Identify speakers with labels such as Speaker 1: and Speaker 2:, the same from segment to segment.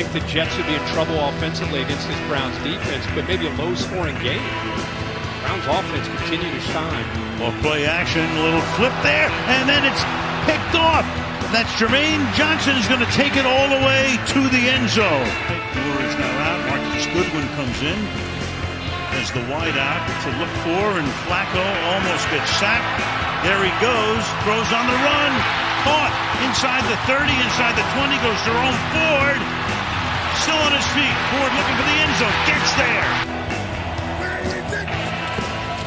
Speaker 1: think the Jets would be in trouble offensively against this Browns defense, but maybe a low-scoring game. Browns offense continue to shine.
Speaker 2: Well, play action, a little flip there, and then it's picked off. That's Jermaine Johnson is going to take it all the way to the end zone. Moore is now out. Marquise Goodwin comes in as the wide out to look for, and Flacco almost gets sacked. There he goes, throws on the run, caught inside the 30, inside the 20, goes Jerome Ford, still on his feet. Ford looking for the end zone, gets there.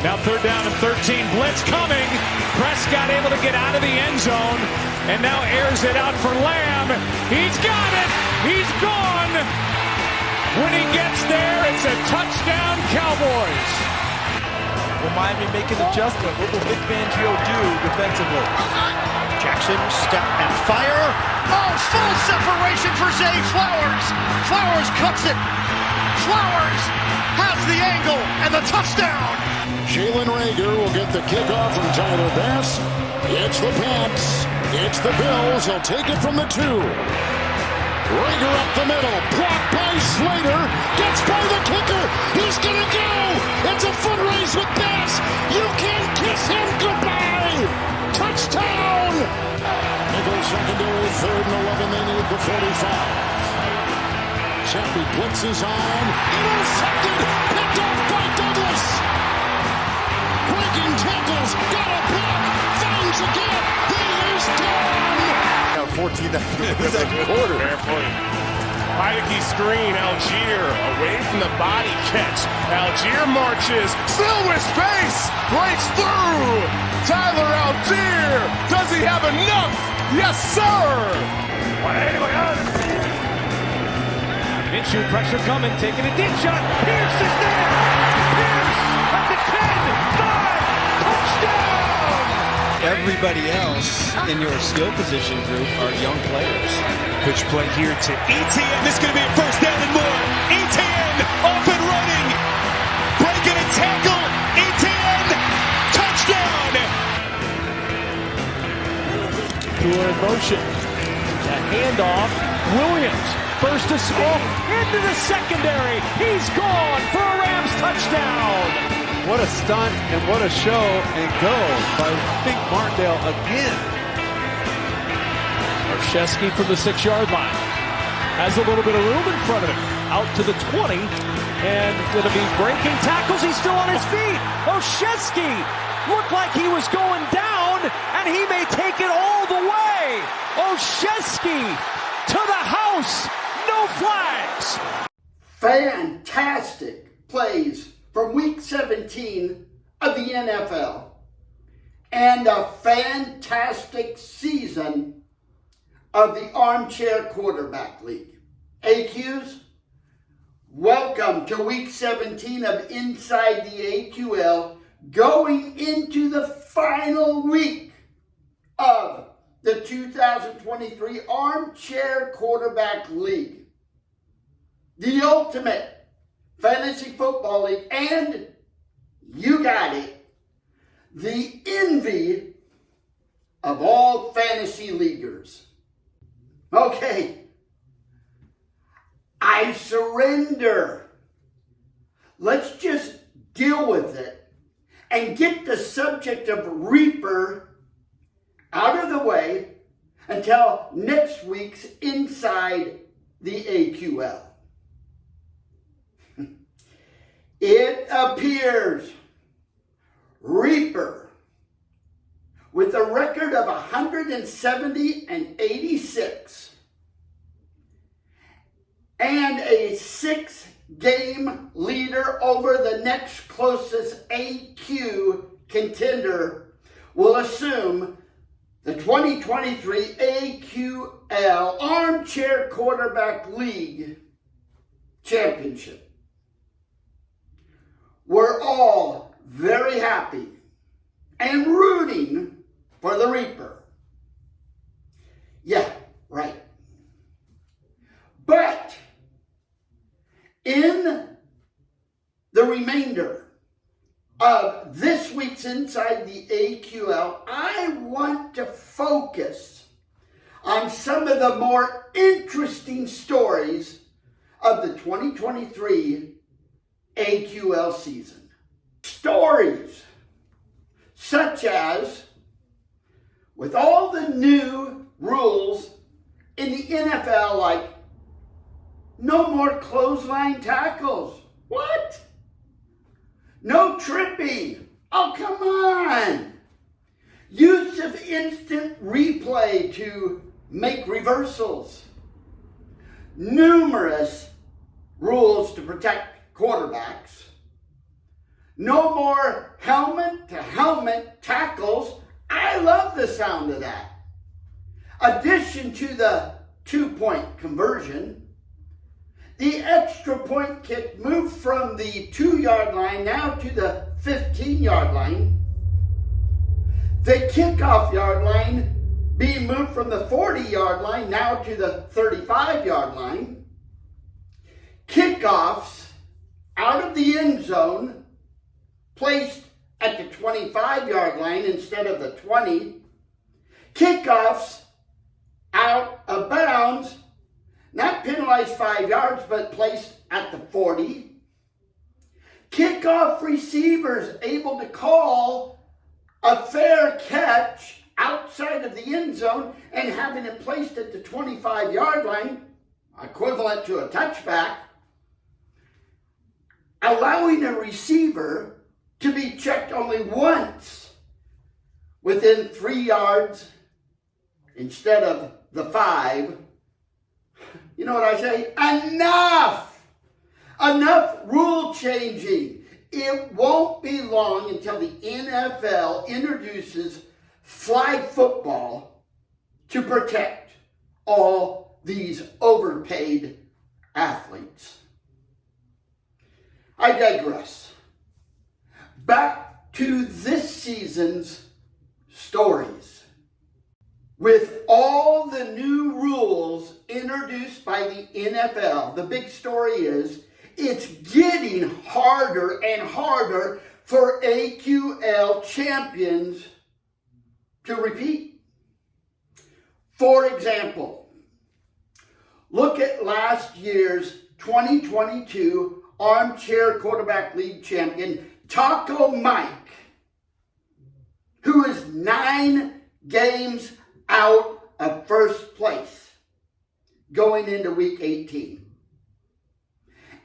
Speaker 3: Now 3rd down and 13, blitz coming. Prescott able to get out of the end zone, and now airs it out for Lamb. He's got it, he's gone. When he gets there, it's a touchdown, Cowboys.
Speaker 4: Will Miami make an adjustment? What will Vic Fangio do defensively?
Speaker 5: Jackson, step and fire. Oh, full separation for Zay Flowers. Flowers cuts it. Flowers has the angle and the touchdown.
Speaker 6: Jalen Reagor will get the kickoff from Tyler Bass. It's the Pats. It's the Bills. He'll take it from the 2. Reagor up the middle. Blocked by Slater. Gets by the kicker. He's going to go. It's a foot race with Bass. You can kiss him goodbye. Touchdown. Nickel secondary, 3rd and 11. They need the 45. Chappie blitzes on. Intercepted. Picked off by Douglas. Breaking tackles. Got a block. Finds again. He is done.
Speaker 4: Now 14 after the second quarter.
Speaker 7: Fair point. Heineke screen, Algier away from the body catch. Algier marches, still with space, breaks through. Tyler Algier, does he have enough? Yes, sir.
Speaker 3: Minshew pressure coming, taking a deep shot. Pierce is there. Pierce at the 10, 5, touchdown.
Speaker 8: Everybody else in your skill position group are young players.
Speaker 3: Pitch play here to ETN. This is going to be a 1st down and more. ETN off and running. Breaking a tackle. ETN touchdown. Tour in motion. A handoff. Williams. First to Smith. Into the secondary. He's gone for a Rams touchdown.
Speaker 8: What a stunt and what a show and go by Wink Martindale again.
Speaker 3: Olszewski from the 6-yard line. Has a little bit of room in front of him. Out to the 20. And going to be breaking tackles. He's still on his feet. Olszewski looked like he was going down, and he may take it all the way. Olszewski to the house. No flags.
Speaker 9: Fantastic plays from week 17 of the NFL. And a fantastic season of the Armchair Quarterback League. AQs, welcome to week 17 of Inside the AQL, going into the final week of the 2023 Armchair Quarterback League. The ultimate fantasy football league, and you got it, the envy of all fantasy leaguers. Okay, I surrender. Let's just deal with it and get the subject of Reaper out of the way until next week's Inside the AQL. It appears Reaper, with a record of 170 and 86 and a 6-game leader over the next closest AQ contender, will assume the 2023 AQL Armchair Quarterback League Championship. We're all very happy and rooting for the Reaper. Yeah, right. But in the remainder of this week's Inside the AQL, I want to focus on some of the more interesting stories of the 2023 AQL season. Stories such as, with all the new rules in the NFL, like no more clothesline tackles. What? No tripping. Oh, come on. Use of instant replay to make reversals. Numerous rules to protect quarterbacks. No more helmet-to-helmet tackles. I love the sound of that. Addition to the 2-point conversion, the extra point kick moved from the 2-yard line now to the 15-yard line. The kickoff yard line being moved from the 40-yard line now to the 35-yard line. Kickoffs out of the end zone placed at the 25-yard line instead of the 20. Kickoffs out of bounds, not penalized 5 yards, but placed at the 40. Kickoff receivers able to call a fair catch outside of the end zone and having it placed at the 25-yard line, equivalent to a touchback, allowing a receiver to be checked only once within 3 yards instead of the 5. You know what I say? Enough! Enough rule changing. It won't be long until the NFL introduces flag football to protect all these overpaid athletes. I digress. Back to this season's stories. With all the new rules introduced by the NFL, the big story is it's getting harder and harder for AQL champions to repeat. For example, look at last year's 2022 Armchair Quarterback League champion, Taco Mike, who is 9 games out of first place going into week 18.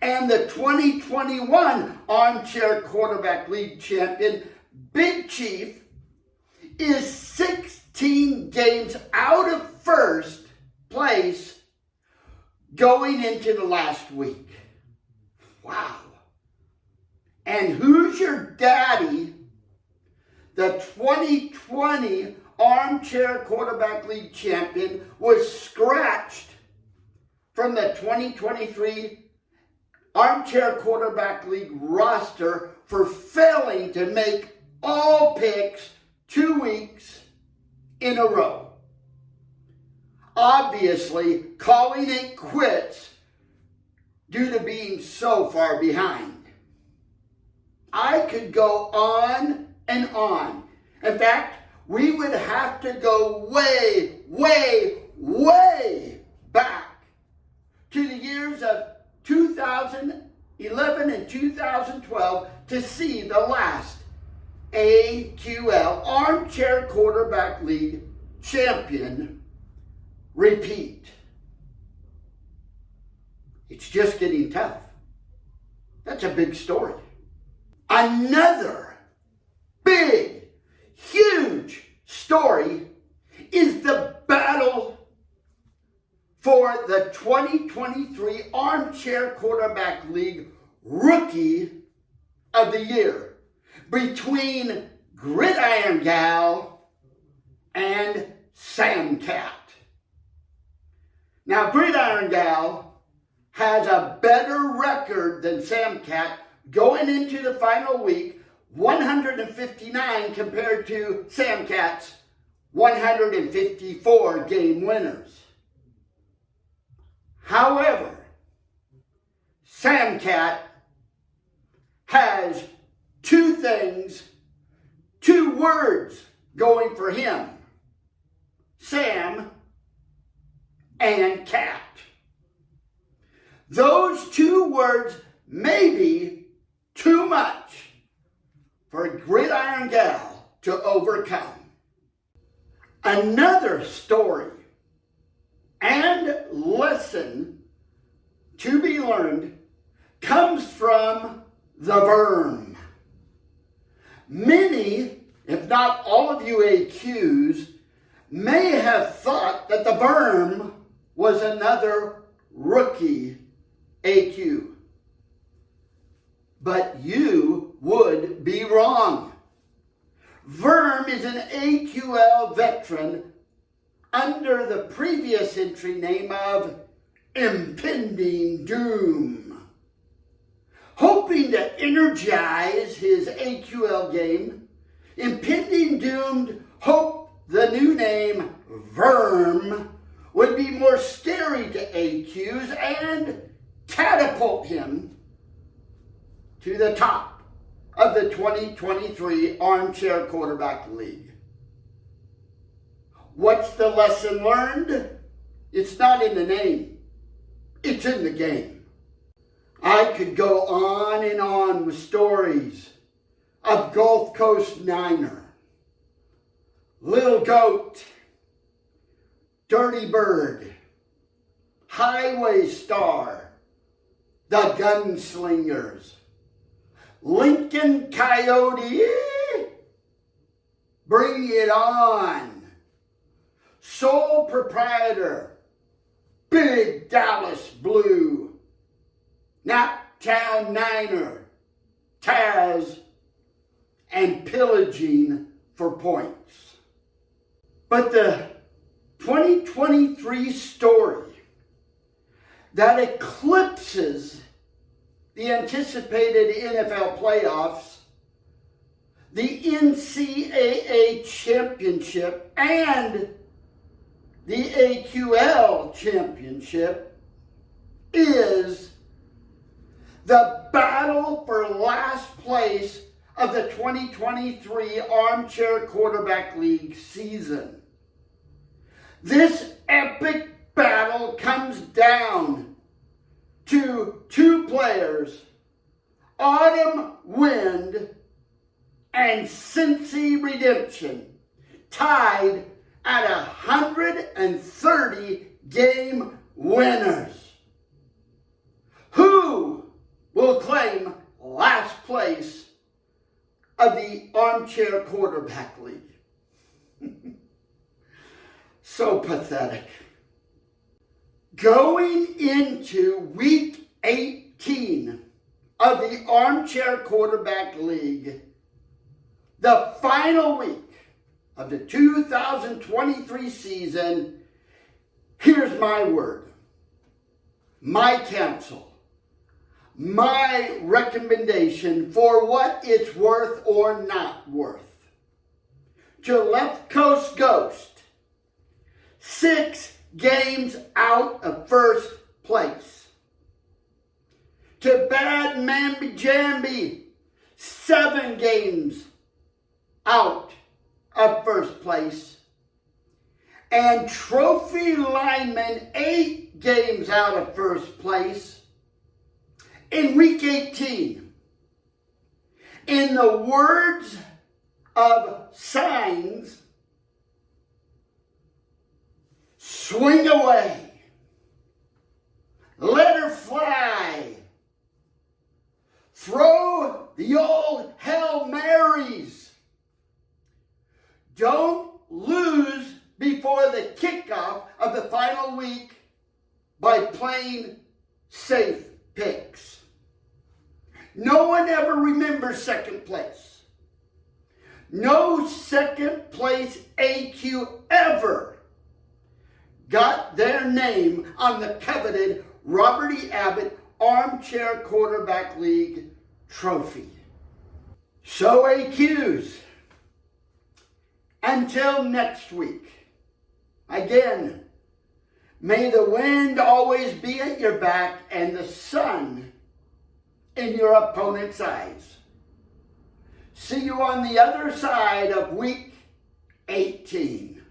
Speaker 9: And the 2021 Armchair Quarterback League champion, Big Chief, is 16 games out of first place going into the last week. Wow. And who's your daddy? The 2020 Armchair Quarterback League champion was scratched from the 2023 Armchair Quarterback League roster for failing to make all picks 2 weeks in a row. Obviously, calling it quits due to being so far behind. I could go on and on. In fact, we would have to go way, way, way back to the years of 2011 and 2012 to see the last AQL Armchair Quarterback League champion repeat. It's just getting tough. That's a big story. Another big, huge story is the battle for the 2023 Armchair Quarterback League Rookie of the Year between Gridiron Gal and Sam Cat. Now, Gridiron Gal has a better record than Sam Cat going into the final week, 159 compared to Sam Cat's 154 game winners. However, Sam Cat has 2 things, 2 words going for him: Sam and Cat. Those two words may be too much for a gridiron gal to overcome. Another story and lesson to be learned comes from the Worm. Many, if not all of you AQs, may have thought that the Worm was another rookie AQ. But you would be wrong. Worm is an AQL veteran under the previous entry name of Impending Doom. Hoping to energize his AQL game, Impending Doom hoped the new name Worm would be more scary to AQs and catapult him to the top of the 2023 Armchair Quarterback League. What's the lesson learned? It's not in the name. It's in the game. I could go on and on with stories of Gulf Coast Niner, Little Goat, Dirty Bird, Highway Star, the Gunslingers, Lincoln Coyote, Bring It On, Sole Proprietor, Big Dallas Blue, Naptown Niner, Taz, and Pillaging for Points. But the 2023 story that eclipses the anticipated NFL playoffs, the NCAA championship, and the AQL championship is the battle for last place of the 2023 Armchair Quarterback League season. This epic battle comes down to two players, Autumn Wind and Cincy Redemption, tied at 130 game winners. Who will claim last place of the Armchair Quarterback League? So pathetic. Going into week 18 of the Armchair Quarterback League, the final week of the 2023 season, here's my word, my counsel, my recommendation for what it's worth or not worth. To Left Coast Ghost, 6 games out of first place. To Bad Mamby Jamby, 7 games out of first place. And Trophy Lineman, 8 games out of first place in week 18. In the words of Signs, swing away, let her fly, throw the old Hail Marys. Don't lose before the kickoff of the final week by playing safe picks. No one ever remembers second place. No second place AQ ever got their name on the coveted Robert E. Abbott Armchair Quarterback League trophy. So AQs, until next week, again, may the wind always be at your back and the sun in your opponent's eyes. See you on the other side of week 18.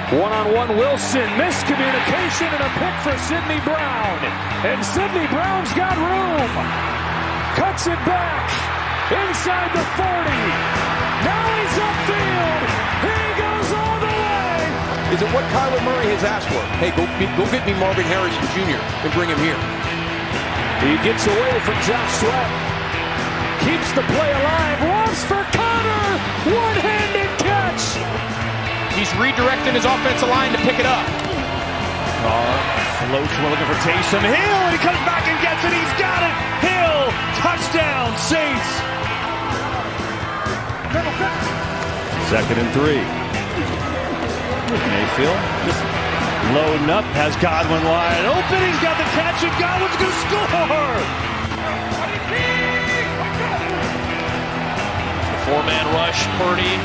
Speaker 3: One-on-one Wilson, miscommunication and a pick for Sidney Brown. And Sidney Brown's got room. Cuts it back inside the 40. Now he's upfield. He goes all the way.
Speaker 10: Is it what Kyler Murray has asked for? Hey, go get me Marvin Harrison Jr. and bring him here.
Speaker 3: He gets away from Josh Sweat. Keeps the play alive. Lofts for Connor. One-handed catch.
Speaker 10: He's redirecting his offensive line to pick it up.
Speaker 2: Floats, we're looking for Taysom Hill, and he comes back and gets it. He's got it. Hill, touchdown, Saints. 2nd and 3. Mayfield just loading up, has Godwin wide open. He's got the catch, and Godwin's going to score.
Speaker 1: Four-man rush, Purdy.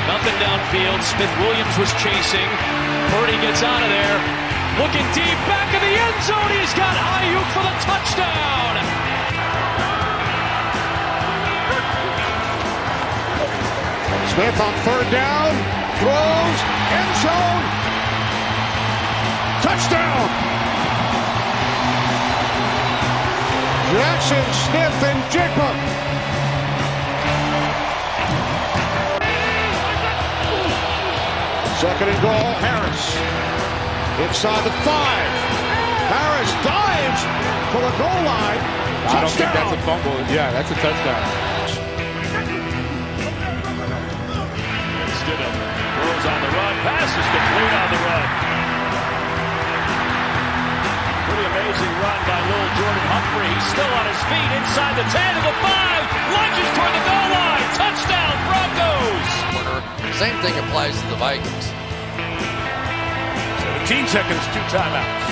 Speaker 1: Nothing downfield. Smith-Williams was chasing. Purdy gets out of there. Looking deep, back in the end zone. He's got Ayuk for the touchdown.
Speaker 6: Smith on 3rd down, throws, end zone, touchdown. Jackson, Smith, and Jigba. 2nd and goal, Harris. Inside the 5. Harris dives for the goal line. Touchdown.
Speaker 7: I don't think that's a fumble. Yeah, that's a touchdown.
Speaker 3: Stidham throws on the run. Passes complete on the run. Pretty amazing run by little Jordan Humphrey. He's still on his feet inside the 10 to the 5. Lunges toward the goal line. Touchdown, Broncos.
Speaker 11: Same thing applies to the Vikings.
Speaker 2: 17 seconds, 2 timeouts.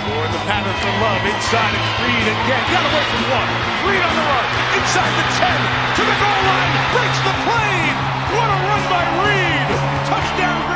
Speaker 2: For the pattern for Love, inside it's Reed again. Got away from 1. Reed on the run, inside the 10, to the goal line, breaks the plane. What a run by Reed. Touchdown